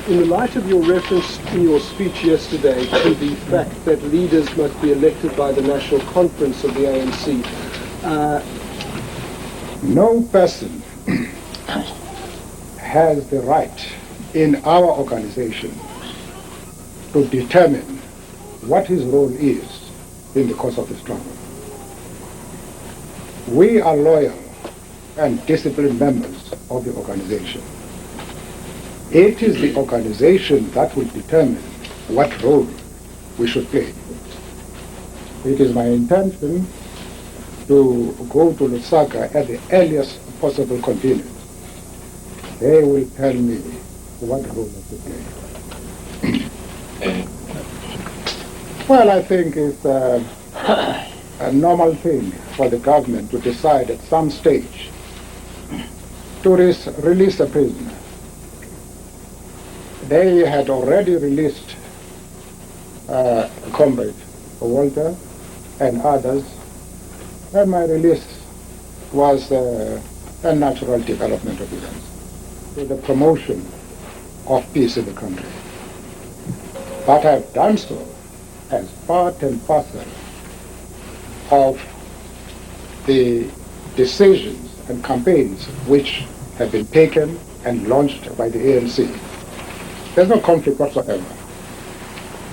In the light of your reference in your speech yesterday to the fact that leaders must be elected by the National Conference of the ANC, no person has the right in our organization to determine what his role is in the course of the struggle. We are loyal and disciplined members of the organization. It is the organization that will determine what role we should play. It is my intention to go to Lusaka at the earliest possible convenience. They will tell me what role I should play. Well, I think it's a normal thing for the government to decide at some stage to release a prisoner. They had already released Comrade Walter and others, and my release was a natural development of events, to the promotion of peace in the country. But I've done so as part and parcel of the decisions and campaigns which have been taken and launched by the ANC. There's no conflict whatsoever.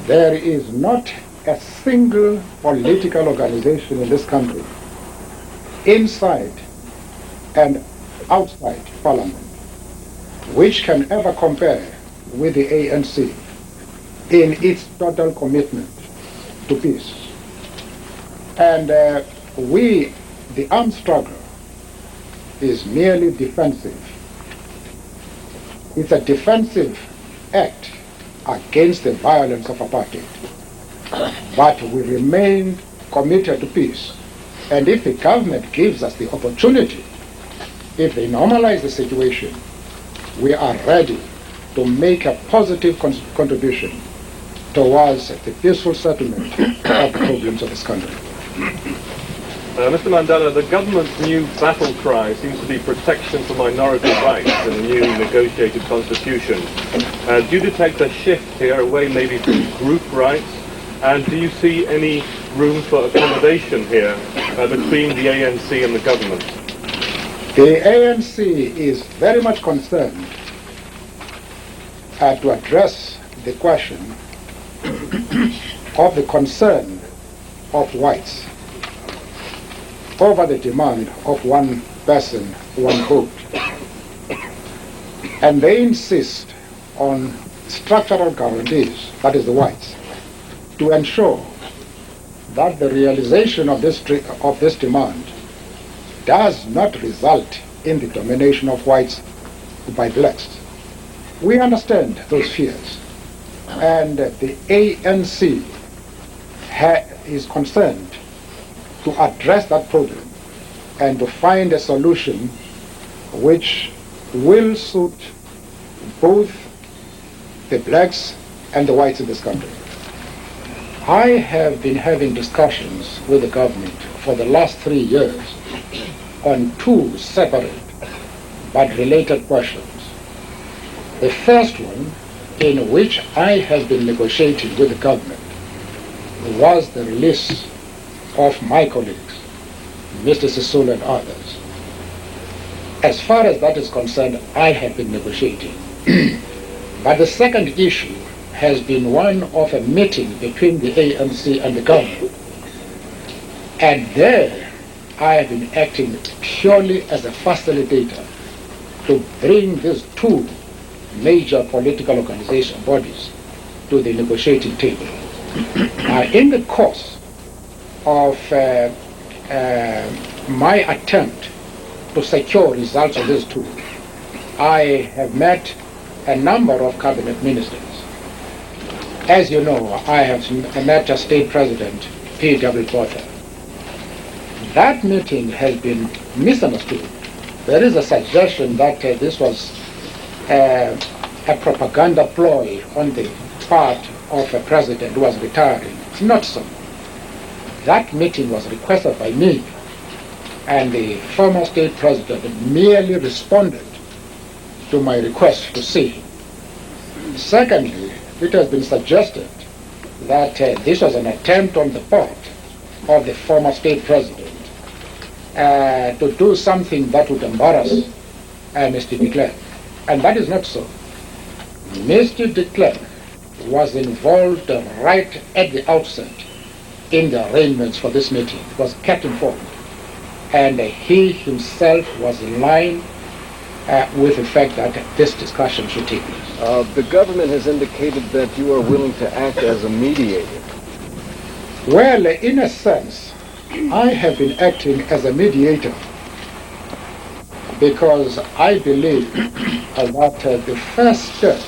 There is not a single political organization in this country, inside and outside Parliament, which can ever compare with the ANC in its total commitment to peace. And the armed struggle is merely defensive. It's a defensive act against the violence of apartheid. But we remain committed to peace. And if the government gives us the opportunity, if they normalize the situation, we are ready to make a positive contribution towards the peaceful settlement of the problems of this country. Mr. Mandela, the government's new battle cry seems to be protection for minority rights in the new negotiated constitution. Do you detect a shift here away maybe from group rights? And do you see any room for accommodation here between the ANC and the government? The ANC is very much concerned to address the question of the concern of whites over the demand of one person, one vote. And they insist on structural guarantees, that is the whites, to ensure that the realization of this demand does not result in the domination of whites by blacks. We understand those fears, and the ANC is concerned to address that problem and to find a solution which will suit both the blacks and the whites in this country. I have been having discussions with the government for the last 3 years on two separate but related questions. The first one, in which I have been negotiating with the government, was the release of my colleagues, Mr. Sisulu and others. As far as that is concerned, I have been negotiating. But the second issue has been one of a meeting between the ANC and the government. And there, I have been acting purely as a facilitator to bring these two major political organization bodies to the negotiating table. In the course of my attempt to secure results of this tool, I have met a number of cabinet ministers. As you know, I have met a state president, P.W. Botha. That meeting has been misunderstood. There is a suggestion that this was a propaganda ploy on the part of a president who was retiring. It's not so. That meeting was requested by me, and the former state president merely responded to my request to see him. Secondly, it has been suggested that this was an attempt on the part of the former state president to do something that would embarrass Mr. de Klerk. And that is not so. Mr. de Klerk was involved right at the outset in the arrangements for this meeting. He was kept informed. And he himself was in line with the fact that this discussion should take place. The government has indicated that you are willing to act as a mediator. Well, in a sense, I have been acting as a mediator because I believe that the first step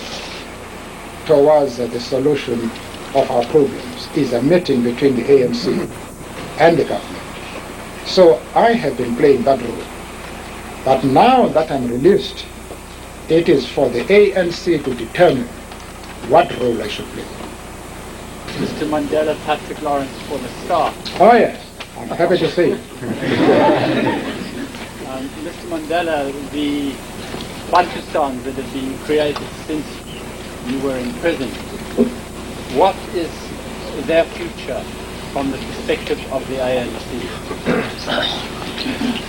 towards the solution of our problems is a meeting between the ANC and the government. So I have been playing that role. But now that I'm released, it is for the ANC to determine what role I should play. Mr. Mandela, Patrick Lawrence, former staff. Oh yes, I'm happy to see it. Mr. Mandela, the Bantustans that have been created since you were in prison, what is their future from the perspective of the ANC?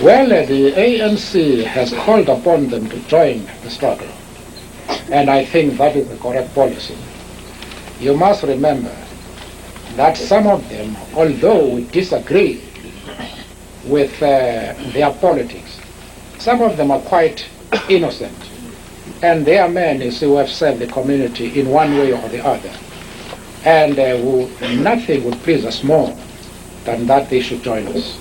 Well, the ANC has called upon them to join the struggle, and I think that is the correct policy. You must remember that some of them, although we disagree with their politics, some of them are quite innocent, and they are men who have served the community in one way or the other, and nothing would please us more than that they should join us.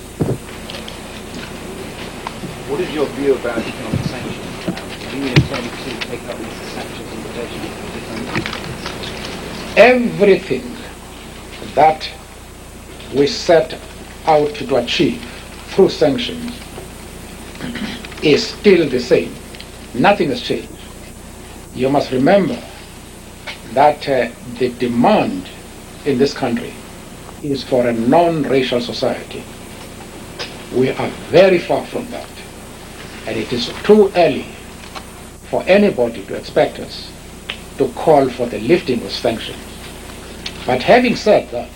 What is your view about economic sanctions? Do you intend to take up these sanctions invitations? Everything that we set out to achieve through sanctions is still the same. Nothing has changed. You must remember that the demand in this country is for a non-racial society. We are very far from that. And it is too early for anybody to expect us to call for the lifting of sanctions. But having said that,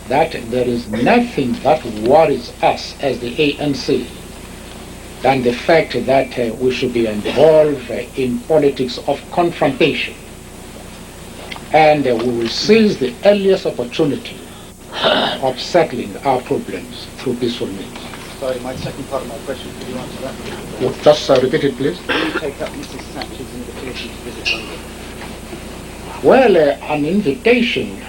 there is nothing that worries us as the ANC than the fact that we should be involved in politics of confrontation. And we will seize the earliest opportunity of settling our problems through peaceful means. Sorry, my second part of my question, could you answer that? Just repeat it, please. Will you take up Mrs. Thatcher's invitation to visit London? Well, an invitation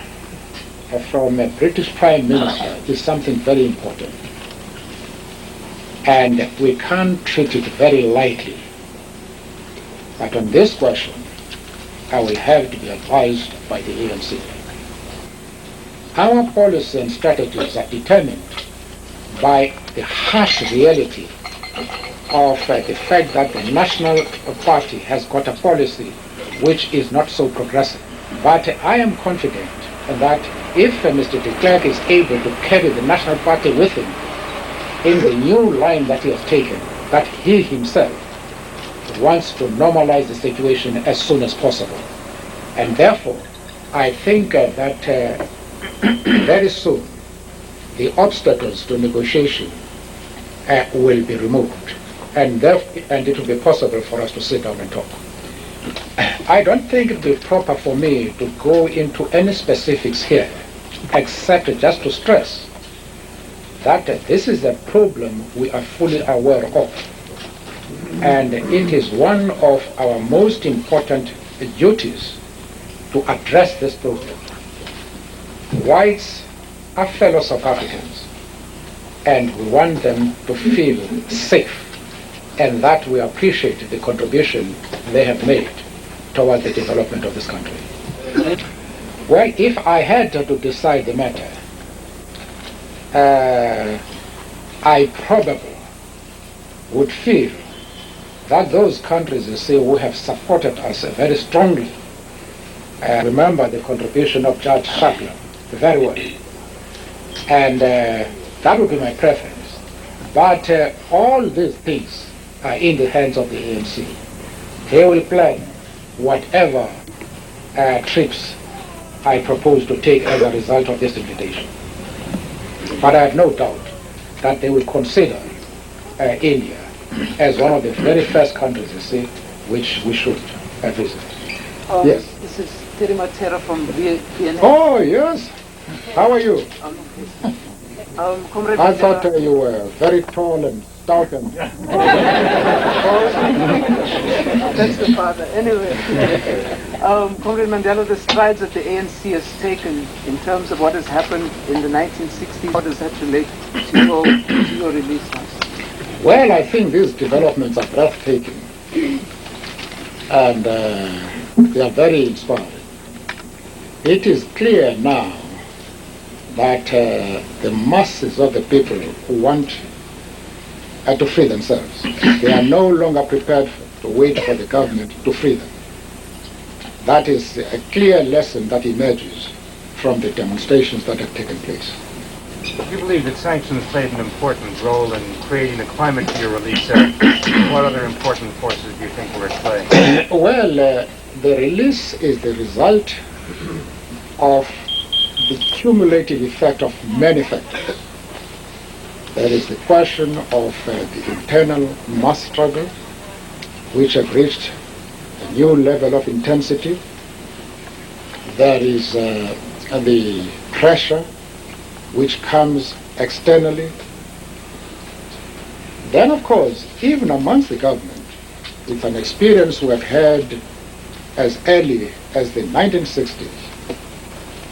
from a British Prime Minister is something very important. And we can't treat it very lightly. But on this question, I will have to be advised by the ANC. Our policy and strategies are determined by the harsh reality of the fact that the National Party has got a policy which is not so progressive. But I am confident that if Mr. de Klerk is able to carry the National Party with him in the new line that he has taken, that he himself wants to normalize the situation as soon as possible. And therefore, I think that very soon the obstacles to negotiation will be removed, and it will be possible for us to sit down and talk. I don't think it will be proper for me to go into any specifics here, except just to stress that this is a problem we are fully aware of, and it is one of our most important duties to address this problem. Whites are fellow South Africans, and we want them to feel safe, and that we appreciate the contribution they have made toward the development of this country. Well, if I had to decide the matter, I probably would feel that those countries, you see, who have supported us very strongly, remember the contribution of Judge Shapiro very well, and that would be my preference. But all these things are in the hands of the ANC. They will plan whatever trips I propose to take as a result of this invitation. But I have no doubt that they will consider India as one of the very first countries, you see, which we should visit. Yes. This is Terry Matera from VNA. Oh, yes. How are you? Comrade I Mandela, thought you were very tall and stout and... that's the father. Anyway, Comrade Mandela, the strides that the ANC has taken in terms of what has happened in the 1960s, how does that relate to your release now? Well, I think these developments are breathtaking, and they are very inspiring. It is clear now that the masses of the people who want to free themselves, they are no longer prepared to wait for the government to free them. That is a clear lesson that emerges from the demonstrations that have taken place. You believe that sanctions played an important role in creating the climate for your release, sir. What other important forces do you think were at play? Well, the release is the result of the cumulative effect of many factors. There is the question of the internal mass struggle, which have reached a new level of intensity. There is the pressure which comes externally. Then, of course, even amongst the government, with an experience we have had as early as the 1960s,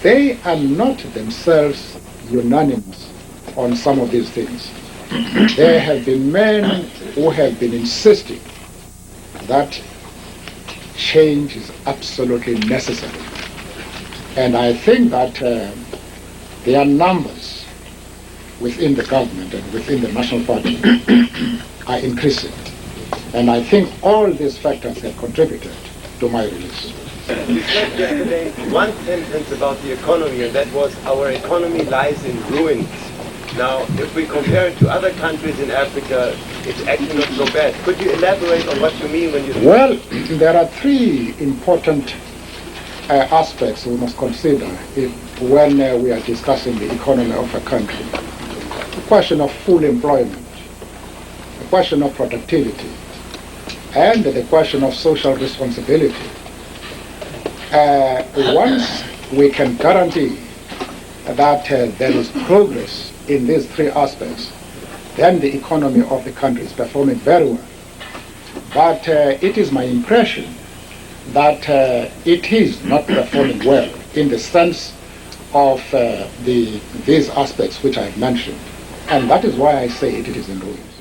they are not themselves unanimous on some of these things. There have been men who have been insisting that change is absolutely necessary. And I think that there are numbers within the government and within the National Party are increasing. And I think all these factors have contributed to my release. You said yesterday one sentence about the economy, and that was, our economy lies in ruins. Now, if we compare it to other countries in Africa, it's actually not so bad. Could you elaborate on what you mean when you... Well, there are three important aspects we must consider when we are discussing the economy of a country. The question of full employment, the question of productivity, and the question of social responsibility. Once we can guarantee that there is progress in these three aspects, then the economy of the country is performing very well. But it is my impression that it is not performing well in the sense of these aspects which I have mentioned. And that is why I say it is in ruins.